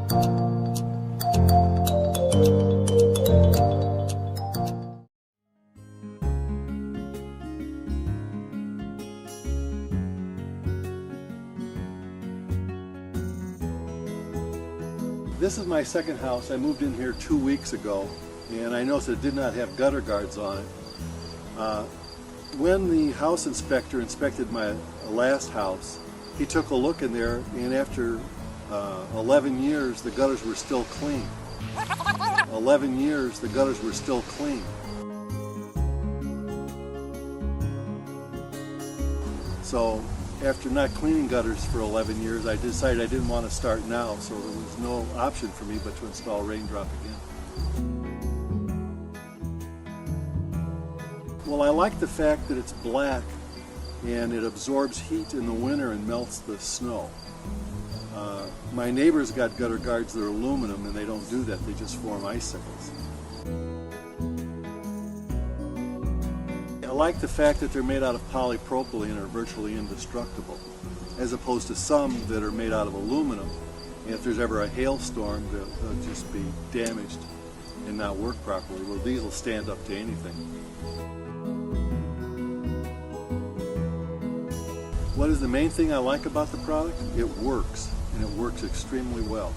This is my second house. I moved in here 2 weeks ago, and I noticed it did not have gutter guards on it. When the house inspector inspected my last house, he took a look in there, and after 11 years, the gutters were still clean. 11 years, the gutters were still clean. So after not cleaning gutters for 11 years, I decided I didn't want to start now, so there was no option for me but to install Raindrop again. Well, I like the fact that it's black and it absorbs heat in the winter and melts the snow. My neighbors got gutter guards that are aluminum, and they don't do that, they just form icicles. I like the fact that they're made out of polypropylene and are virtually indestructible, as opposed to some that are made out of aluminum, and if there's ever a hailstorm, they'll just be damaged and not work properly. Well, these will stand up to anything. What is the main thing I like about the product? It works, and it works extremely well.